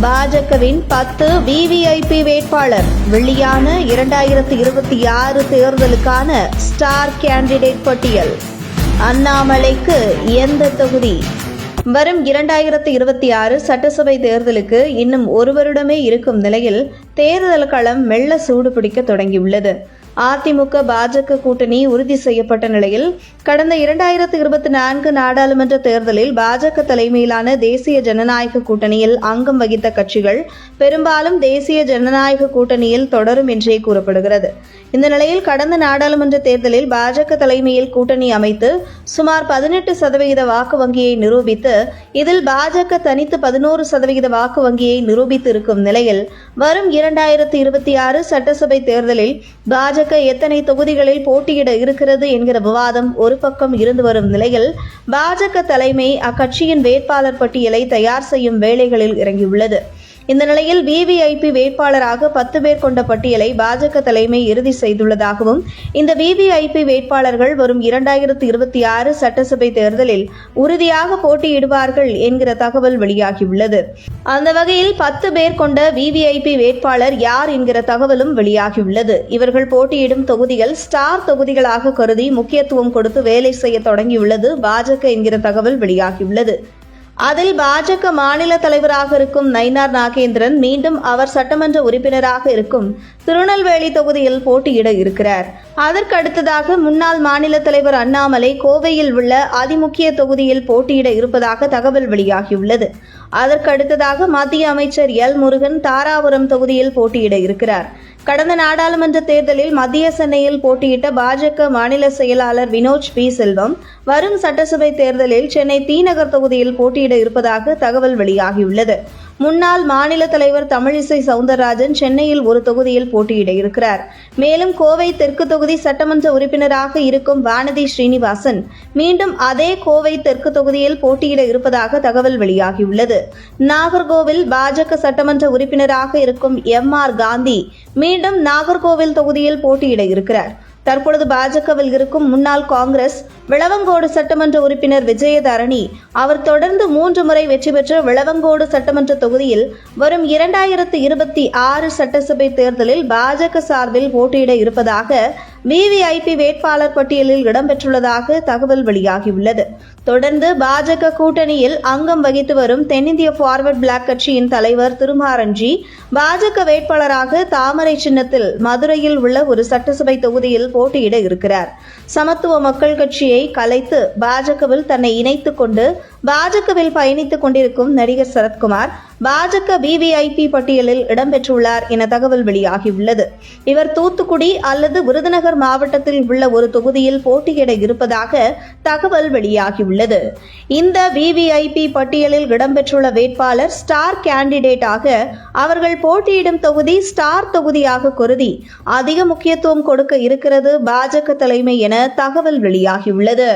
பாஜகவின் 10 விவிஐபி வேட்பாளர் வெளியான 2026 தேர்தலுக்கான ஸ்டார் கேண்டிடேட் பட்டியல். அண்ணாமலைக்கு எந்த தொகுதி? வரும் 2026 சட்டசபை தேர்தலுக்கு இன்னும் ஒரு வருடமே இருக்கும் நிலையில் தேர்தல் களம் மெல்ல சூடு பிடிக்க தொடங்கியுள்ளது. அதிமுக பாஜக கூட்டணி உறுதி செய்யப்பட்ட நிலையில் கடந்த 2024 நாடாளுமன்ற தேர்தலில் பாஜக தலைமையிலான தேசிய ஜனநாயக கூட்டணியில் அங்கம் வகித்த கட்சிகள் பெரும்பாலும் தேசிய ஜனநாயக கூட்டணியில் தொடரும் என்றே கூறப்படுகிறது. இந்த நிலையில் கடந்த நாடாளுமன்ற தேர்தலில் பாஜக தலைமையில் கூட்டணி அமைத்து சுமார் 18% வாக்கு வங்கியை நிரூபித்து இதில் பாஜக தனித்து 11% வாக்கு வங்கியை நிரூபித்து இருக்கும் நிலையில் வரும் 2026 சட்டசபை தேர்தலில் பாஜக எத்தனை தொகுதிகளில் போட்டியிட இருக்கிறது என்கிற விவாதம் ஒரு பக்கம் இருந்து வரும் நிலையில் பாஜக தலைமை அக்கட்சியின் வேட்பாளர் பட்டியலை தயார் செய்யும் வேலைகளில் இறங்கியுள்ளது. இந்த நிலையில் விவிஐபி வேட்பாளராக 10 பேர் கொண்ட பட்டியலை பாஜக தலைமை இறுதி செய்துள்ளதாகவும் இந்த விவிஐபி வேட்பாளர்கள் வரும் 2026 சட்டசபை தேர்தலில் உறுதியாக போட்டியிடுவார்கள் என்கிற தகவல் வெளியாகியுள்ளது. அந்த வகையில் 10 பேர் கொண்ட விவிஐபி வேட்பாளர் யார் என்கிற தகவலும் வெளியாகியுள்ளது. இவர்கள் போட்டியிடும் தொகுதிகள் ஸ்டார் தொகுதிகளாக கருதி முக்கியத்துவம் கொடுத்து வேலை செய்ய தொடங்கியுள்ளது பாஜக என்கிற தகவல் வெளியாகியுள்ளது. அதில் பாஜக மாநில தலைவராக இருக்கும் நயினார் நாகேந்திரன் மீண்டும் அவர் சட்டமன்ற உறுப்பினராக இருக்கும் திருநெல்வேலி தொகுதியில் போட்டியிட இருக்கிறார். அதற்கு அடுத்ததாக முன்னாள் மாநில தலைவர் அண்ணாமலை கோவையில் உள்ள அதிமுக்கிய தொகுதியில் போட்டியிட இருப்பதாக தகவல் வெளியாகியுள்ளது. அதற்கு அடுத்ததாக மத்திய அமைச்சர் எல் முருகன் தாராபுரம் தொகுதியில் போட்டியிட இருக்கிறார். கடந்த நாடாளுமன்ற தேர்தலில் மத்திய சென்னையில் போட்டியிட்ட பாஜக மாநில செயலாளர் வினோத் பி செல்வம் வரும் சட்டசபை தேர்தலில் சென்னை தீநகர் தொகுதியில் போட்டியிட இருப்பதாக தகவல் வெளியாகியுள்ளது. முன்னாள் மாநில தலைவர் தமிழிசை சவுந்தரராஜன் சென்னையில் ஒரு தொகுதியில் போட்டியிட இருக்கிறார். மேலும் கோவை தெற்கு தொகுதி சட்டமன்ற உறுப்பினராக இருக்கும் வானதி ஸ்ரீனிவாசன் மீண்டும் அதே கோவை தெற்கு தொகுதியில் போட்டியிட இருப்பதாக தகவல் வெளியாகியுள்ளது. நாகர்கோவில் பாஜக சட்டமன்ற உறுப்பினராக இருக்கும் MR காந்தி மீண்டும் நாகர்கோவில் தொகுதியில் போட்டியிட இருக்கிறார். தற்பொழுது பாஜகவில் இருக்கும் முன்னாள் காங்கிரஸ் விளவங்கோடு சட்டமன்ற உறுப்பினர் விஜயதரணி அவர் தொடர்ந்து 3 முறை வெற்றி பெற்ற விளவங்கோடு சட்டமன்ற தொகுதியில் வரும் 2026 சட்டசபை தேர்தலில் பாஜக சார்பில் போட்டியிட இருப்பதாக விவிஐபி வேட்பாளர் பட்டியலில் இடம்பெற்றுள்ளதாக தகவல் வெளியாகியுள்ளது. தொடர்ந்து பாஜக கூட்டணியில் அங்கம் வகித்து வரும் தென்னிந்திய ஃபார்வர்ட் பிளாக் கட்சியின் தலைவர் திருமாரஞ்சி பாஜக வேட்பாளராக தாமரை சின்னத்தில் மதுரையில் உள்ள ஒரு சட்டசபை தொகுதியில் போட்டியிட இருக்கிறார். சமத்துவ மக்கள் கட்சியை கலைத்து பாஜகவில் தன்னை இணைத்துக் கொண்டு பாஜகவில் பயணித்துக் கொண்டிருக்கும் நடிகர் சரத்குமார் பாஜக விவிஐபி பட்டியலில் இடம்பெற்றுள்ளார் என தகவல் வெளியாகியுள்ளது. இவர் தூத்துக்குடி அல்லது விருதுநகர் மாவட்டத்தில் உள்ள ஒரு தொகுதியில் போட்டியிட இருப்பதாக தகவல் வெளியாகியுள்ளது. இந்த விவிஐபி பட்டியலில் இடம்பெற்றுள்ள வேட்பாளர் ஸ்டார் கேண்டிடேட்டாக அவர்கள் போட்டியிடும் தொகுதி ஸ்டார் தொகுதியாக கருதி அதிக முக்கியத்துவம் கொடுக்க இருக்கிறது பாஜக தலைமை என தகவல் வெளியாகியுள்ளது.